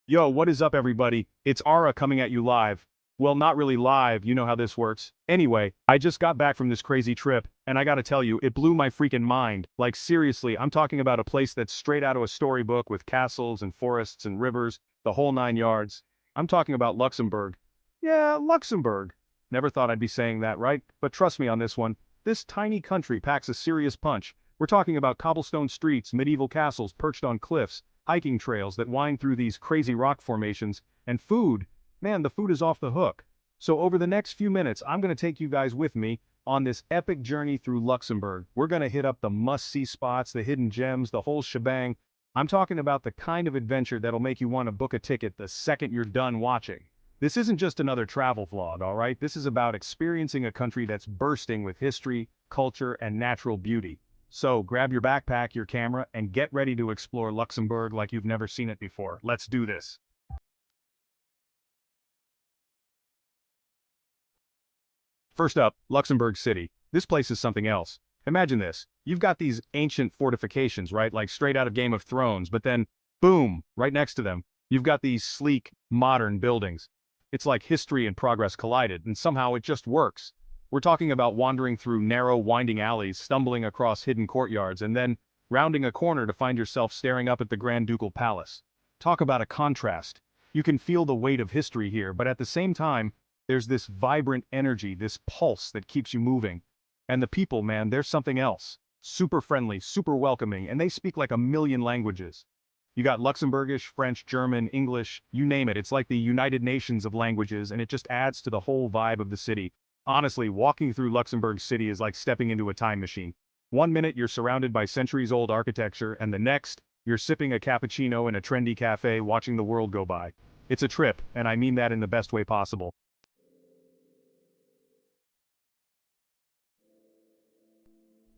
Yo, what is up everybody? It's Ara coming at you live. Well, not really live, you know how this works. Anyway, I just got back from this crazy trip, and I gotta tell you, it blew my freaking mind. Like seriously, I'm talking about a place that's straight out of a storybook with castles and forests and rivers, the whole nine yards. I'm talking about Luxembourg. Yeah, Luxembourg. Never thought I'd be saying that, right? But trust me on this one. This tiny country packs a serious punch. We're talking about cobblestone streets, medieval castles perched on cliffs, hiking trails that wind through these crazy rock formations, and food. Man, the food is off the hook. So over the next few minutes, I'm going to take you guys with me on this epic journey through Luxembourg. We're going to hit up the must-see spots, the hidden gems, the whole shebang. I'm talking about the kind of adventure that'll make you want to book a ticket the second you're done watching. This isn't just another travel vlog, alright? This is about experiencing a country that's bursting with history, culture, and natural beauty. So grab your backpack, your camera, and get ready to explore Luxembourg like you've never seen it before. Let's do this. First up, Luxembourg City. This place is something else. Imagine this. You've got these ancient fortifications, right? Like straight out of Game of Thrones, but then, boom, right next to them, you've got these sleek, modern buildings. It's like history and progress collided, and somehow it just works. We're talking about wandering through narrow, winding alleys, stumbling across hidden courtyards, and then rounding a corner to find yourself staring up at the Grand Ducal Palace. Talk about a contrast. You can feel the weight of history here, but at the same time, there's this vibrant energy, this pulse that keeps you moving. And the people, man, they're something else. Super friendly, super welcoming, and they speak like a million languages. You got Luxembourgish, French, German, English, you name it. It's like the United Nations of languages, and it just adds to the whole vibe of the city. Honestly, walking through Luxembourg City is like stepping into a time machine. One minute you're surrounded by centuries-old architecture, and the next, you're sipping a cappuccino in a trendy cafe watching the world go by. It's a trip, and I mean that in the best way possible.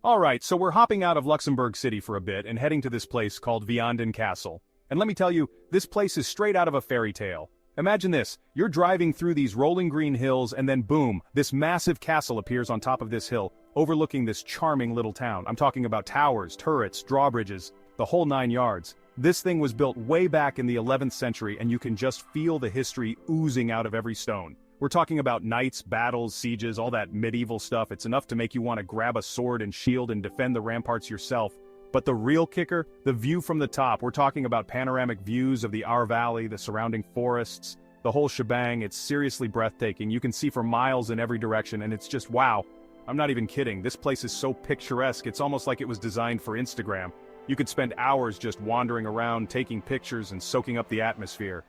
Alright, so we're hopping out of Luxembourg City for a bit and heading to this place called Vianden Castle. And let me tell you, this place is straight out of a fairy tale. Imagine this, you're driving through these rolling green hills and then boom, this massive castle appears on top of this hill, overlooking this charming little town. I'm talking about towers, turrets, drawbridges, the whole nine yards. This thing was built way back in the 11th century and you can just feel the history oozing out of every stone. We're talking about knights, battles, sieges, all that medieval stuff. It's enough to make you want to grab a sword and shield and defend the ramparts yourself. But the real kicker, the view from the top. We're talking about panoramic views of the Our Valley, the surrounding forests, the whole shebang. It's seriously breathtaking. You can see for miles in every direction and it's just wow. I'm not even kidding. This place is so picturesque. It's almost like it was designed for Instagram. You could spend hours just wandering around, taking pictures and soaking up the atmosphere.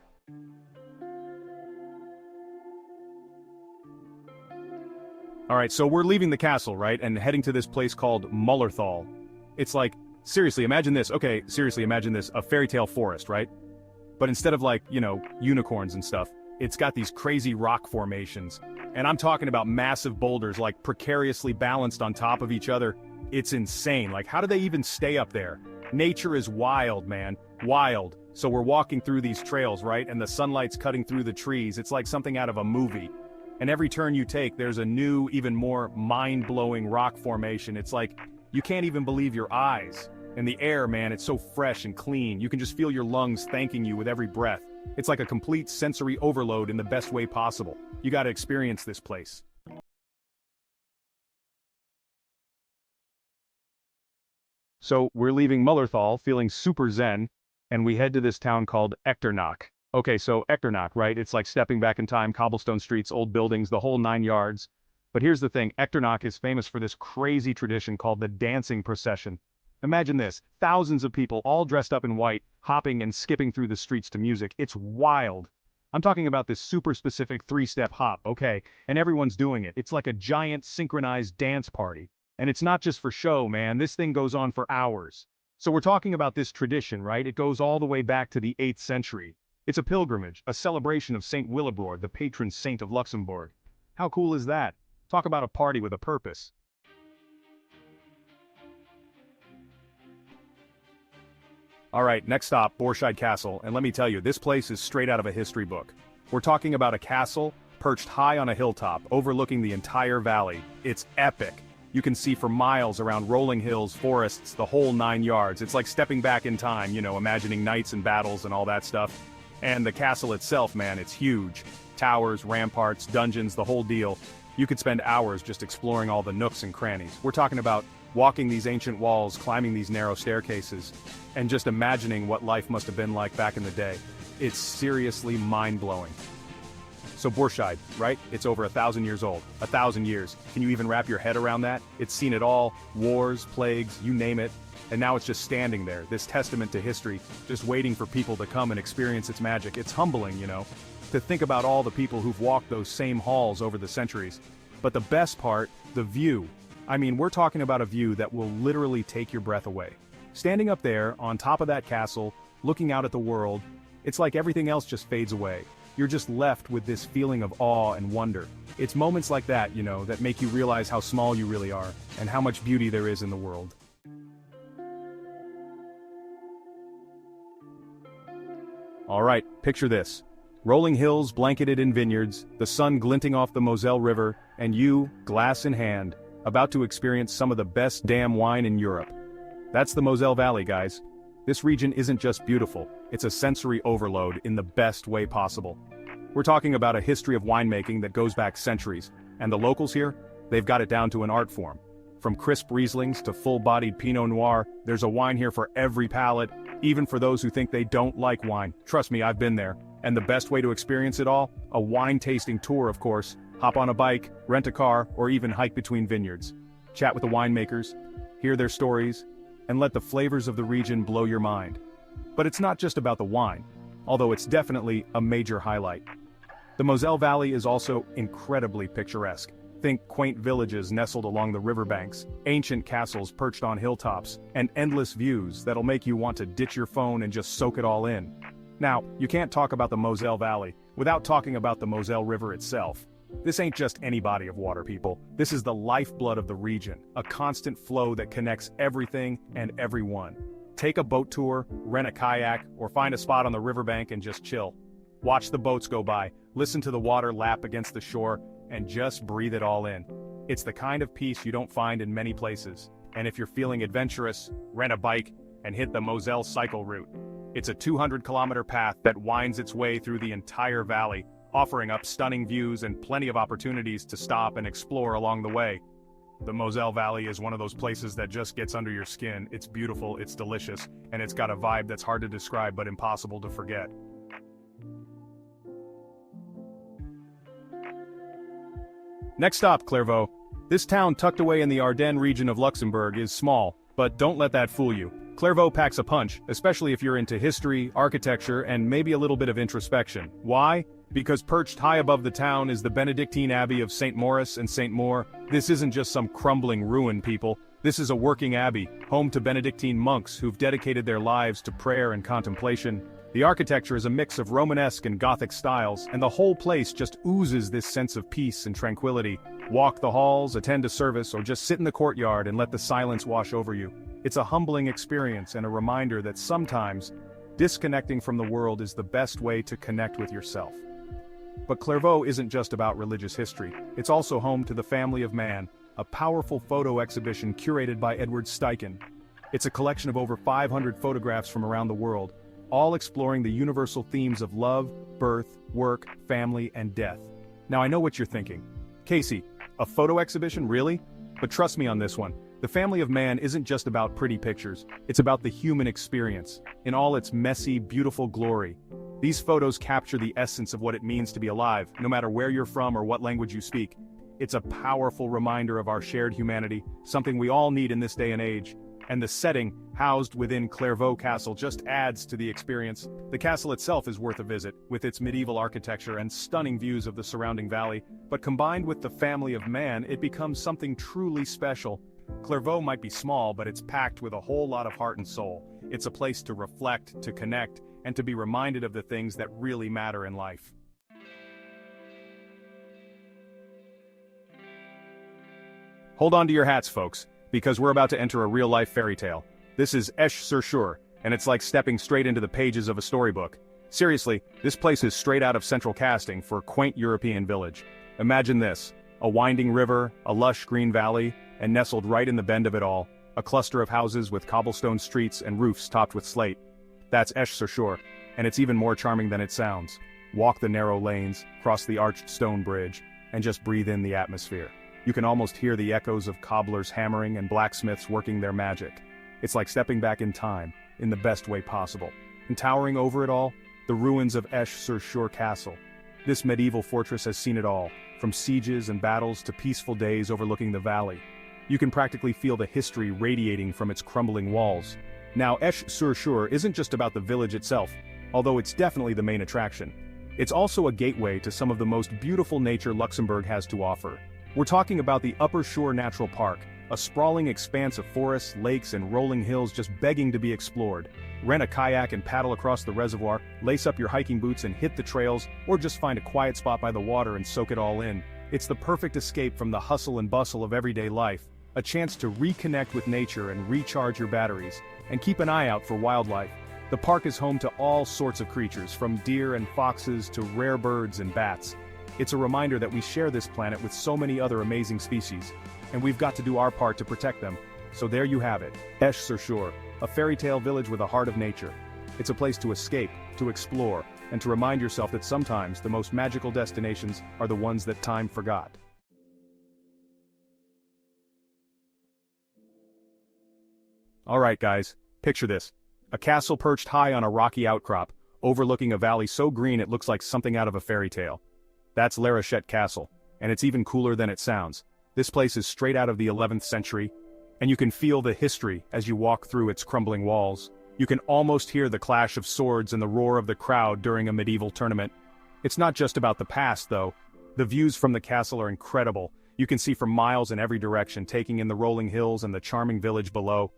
Alright, so we're leaving the castle, right, and heading to this place called Mullerthal. It's like, seriously, imagine this, okay, seriously, imagine this, a fairy tale forest, right? But instead of like, you know, unicorns and stuff, it's got these crazy rock formations. And I'm talking about massive boulders, like precariously balanced on top of each other. It's insane, like how do they even stay up there? Nature is wild, man, wild. So we're walking through these trails, right, and the sunlight's cutting through the trees, it's like something out of a movie. And every turn you take, there's a new, even more mind-blowing rock formation. It's like, you can't even believe your eyes. And the air, man, it's so fresh and clean. You can just feel your lungs thanking you with every breath. It's like a complete sensory overload in the best way possible. You gotta experience this place. So we're leaving Mullerthal feeling super zen, and we head to this town called Echternach. Okay, so Echternach, right? It's like stepping back in time, cobblestone streets, old buildings, the whole nine yards. But here's the thing, Echternach is famous for this crazy tradition called the dancing procession. Imagine this, thousands of people all dressed up in white, hopping and skipping through the streets to music. It's wild. I'm talking about this super specific three-step hop, okay? And everyone's doing it. It's like a giant synchronized dance party. And it's not just for show, man. This thing goes on for hours. So we're talking about this tradition, right? It goes all the way back to the 8th century. It's a pilgrimage, a celebration of Saint Willibrord, the patron saint of Luxembourg. How cool is that? Talk about a party with a purpose. Alright, next stop, Bourscheid Castle, and let me tell you, this place is straight out of a history book. We're talking about a castle perched high on a hilltop, overlooking the entire valley. It's epic. You can see for miles around rolling hills, forests, the whole nine yards. It's like stepping back in time, you know, imagining knights and battles and all that stuff. And the castle itself, man, it's huge. Towers, ramparts, dungeons, the whole deal. You could spend hours just exploring all the nooks and crannies. We're talking about walking these ancient walls, climbing these narrow staircases, and just imagining what life must have been like back in the day. It's seriously mind-blowing. So Bourscheid, right? It's over 1,000 years old. 1,000 years. Can you even wrap your head around that? It's seen it all. Wars, plagues, you name it. And now it's just standing there, this testament to history, just waiting for people to come and experience its magic. It's humbling, you know, to think about all the people who've walked those same halls over the centuries. But the best part, the view. I mean, we're talking about a view that will literally take your breath away. Standing up there, on top of that castle, looking out at the world, it's like everything else just fades away. You're just left with this feeling of awe and wonder. It's moments like that, you know, that make you realize how small you really are, and how much beauty there is in the world. Alright, picture this. Rolling hills blanketed in vineyards, the sun glinting off the Moselle River, and you, glass in hand, about to experience some of the best damn wine in Europe. That's the Moselle Valley, guys. This region isn't just beautiful, it's a sensory overload in the best way possible. We're talking about a history of winemaking that goes back centuries, and the locals here, they've got it down to an art form. From crisp Rieslings to full-bodied Pinot Noir, there's a wine here for every palate, even for those who think they don't like wine. Trust me, I've been there. And the best way to experience it all? A wine tasting tour, of course. Hop on a bike, rent a car, or even hike between vineyards. Chat with the winemakers, hear their stories, and let the flavors of the region blow your mind. But it's not just about the wine, although it's definitely a major highlight. The Moselle Valley is also incredibly picturesque. Think quaint villages nestled along the riverbanks, ancient castles perched on hilltops, and endless views that'll make you want to ditch your phone and just soak it all in. Now, you can't talk about the Moselle Valley without talking about the Moselle River itself. This ain't just any body of water, people. This is the lifeblood of the region, a constant flow that connects everything and everyone. Take a boat tour, rent a kayak, or find a spot on the riverbank and just chill. Watch the boats go by, listen to the water lap against the shore, and just breathe it all in. It's the kind of peace you don't find in many places. And if you're feeling adventurous, rent a bike and hit the Moselle cycle route. It's a 200-kilometer path that winds its way through the entire valley, offering up stunning views and plenty of opportunities to stop and explore along the way. The Moselle Valley is one of those places that just gets under your skin. It's beautiful, it's delicious, and it's got a vibe that's hard to describe but impossible to forget. Next stop, Clervaux. This town tucked away in the Ardennes region of Luxembourg is small, but don't let that fool you. Clervaux packs a punch, especially if you're into history, architecture, and maybe a little bit of introspection. Why? Because perched high above the town is the Benedictine Abbey of St. Maurice and St. Maur. This isn't just some crumbling ruin, people. This is a working abbey, home to Benedictine monks who've dedicated their lives to prayer and contemplation. The architecture is a mix of Romanesque and Gothic styles, and the whole place just oozes this sense of peace and tranquility. Walk the halls, attend a service, or just sit in the courtyard and let the silence wash over you. It's a humbling experience and a reminder that sometimes, disconnecting from the world is the best way to connect with yourself. But Clervaux isn't just about religious history, it's also home to the Family of Man, a powerful photo exhibition curated by Edward Steichen. It's a collection of over 500 photographs from around the world, all exploring the universal themes of love, birth, work, family, and death. Now I know what you're thinking. Casey, a photo exhibition, really? But trust me on this one. The Family of Man isn't just about pretty pictures, it's about the human experience, in all its messy, beautiful glory. These photos capture the essence of what it means to be alive, no matter where you're from or what language you speak. It's a powerful reminder of our shared humanity, something we all need in this day and age. And the setting, housed within Clervaux Castle, just adds to the experience. The castle itself is worth a visit, with its medieval architecture and stunning views of the surrounding valley, but combined with the Family of Man, it becomes something truly special. Clervaux might be small, but it's packed with a whole lot of heart and soul. It's a place to reflect, to connect, and to be reminded of the things that really matter in life. Hold on to your hats, folks, because we're about to enter a real-life fairy tale. This is Esch-sur-Sûre, and it's like stepping straight into the pages of a storybook. Seriously, this place is straight out of central casting for a quaint European village. Imagine this, a winding river, a lush green valley, and nestled right in the bend of it all, a cluster of houses with cobblestone streets and roofs topped with slate. That's Esch-sur-Sûre, And it's even more charming than it sounds. Walk the narrow lanes, cross the arched stone bridge, and just breathe in the atmosphere. You can almost hear the echoes of cobblers hammering and blacksmiths working their magic. It's like stepping back in time, in the best way possible. And towering over it all, the ruins of Esch-sur-Sûre Castle. This medieval fortress has seen it all, from sieges and battles to peaceful days overlooking the valley. You can practically feel the history radiating from its crumbling walls. Now, Esch-sur-Sûre isn't just about the village itself, although it's definitely the main attraction. It's also a gateway to some of the most beautiful nature Luxembourg has to offer. We're talking about the Upper Shore Natural Park, a sprawling expanse of forests, lakes, and rolling hills just begging to be explored. Rent a kayak and paddle across the reservoir, lace up your hiking boots and hit the trails, or just find a quiet spot by the water and soak it all in. It's the perfect escape from the hustle and bustle of everyday life, a chance to reconnect with nature and recharge your batteries, and keep an eye out for wildlife. The park is home to all sorts of creatures, from deer and foxes to rare birds and bats. It's a reminder that we share this planet with so many other amazing species, and we've got to do our part to protect them. So there you have it, Esch-sur-Sûre, a fairy tale village with a heart of nature. It's a place to escape, to explore, and to remind yourself that sometimes the most magical destinations are the ones that time forgot. Alright guys, picture this. A castle perched high on a rocky outcrop, overlooking a valley so green it looks like something out of a fairy tale. That's Larochette Castle, and it's even cooler than it sounds. This place is straight out of the 11th century, and you can feel the history as you walk through its crumbling walls. You can almost hear the clash of swords and the roar of the crowd during a medieval tournament. It's not just about the past, though. The views from the castle are incredible. You can see for miles in every direction, taking in the rolling hills and the charming village below.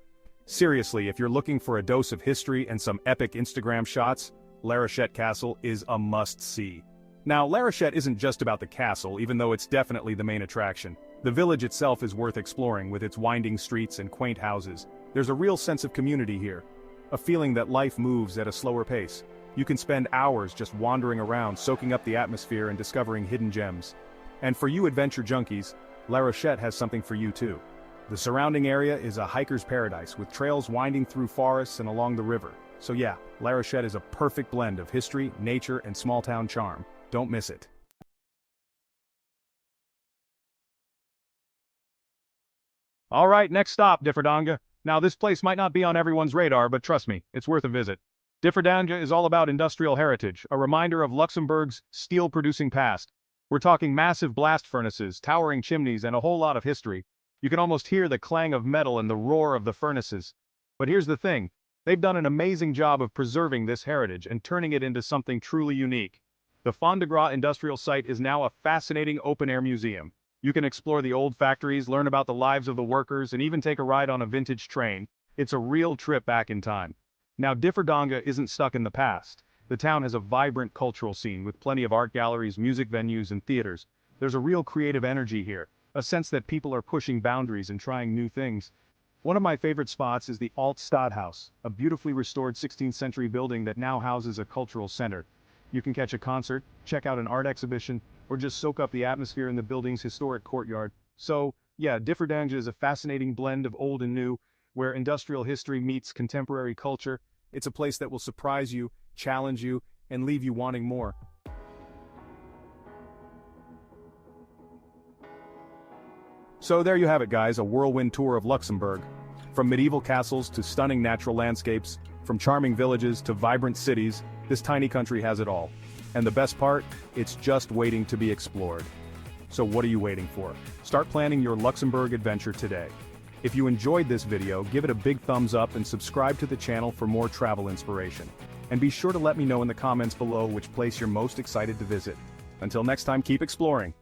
Seriously, if you're looking for a dose of history and some epic Instagram shots, Larochette Castle is a must-see. Now, Larochette isn't just about the castle, even though it's definitely the main attraction. The village itself is worth exploring, with its winding streets and quaint houses. There's a real sense of community here, a feeling that life moves at a slower pace. You can spend hours just wandering around, soaking up the atmosphere and discovering hidden gems. And for you adventure junkies, Larochette has something for you too. The surrounding area is a hiker's paradise, with trails winding through forests and along the river. So yeah, Larochette is a perfect blend of history, nature, and small-town charm. Don't miss it. Alright, next stop, Differdange. Now this place might not be on everyone's radar, but trust me, it's worth a visit. Differdange is all about industrial heritage, a reminder of Luxembourg's steel-producing past. We're talking massive blast furnaces, towering chimneys, and a whole lot of history. You can almost hear the clang of metal and the roar of the furnaces. But here's the thing, they've done an amazing job of preserving this heritage and turning it into something truly unique. The Fond de Gras industrial site is now a fascinating open-air museum. You can explore the old factories, learn about the lives of the workers, and even take a ride on a vintage train. It's a real trip back in time. Now, Differdange isn't stuck in the past. The town has a vibrant cultural scene with plenty of art galleries, music venues, and theaters. There's a real creative energy here, a sense that people are pushing boundaries and trying new things. One of my favorite spots is the Alt Stadthaus, a beautifully restored 16th century building that now houses a cultural center. You can catch a concert, check out an art exhibition, or just soak up the atmosphere in the building's historic courtyard. So, yeah, Differdange is a fascinating blend of old and new, where industrial history meets contemporary culture. It's a place that will surprise you, challenge you, and leave you wanting more. So there you have it guys, a whirlwind tour of Luxembourg. From medieval castles to stunning natural landscapes, from charming villages to vibrant cities, this tiny country has it all. And the best part, it's just waiting to be explored. So what are you waiting for? Start planning your Luxembourg adventure today. If you enjoyed this video, give it a big thumbs up and subscribe to the channel for more travel inspiration. And be sure to let me know in the comments below which place you're most excited to visit. Until next time, keep exploring.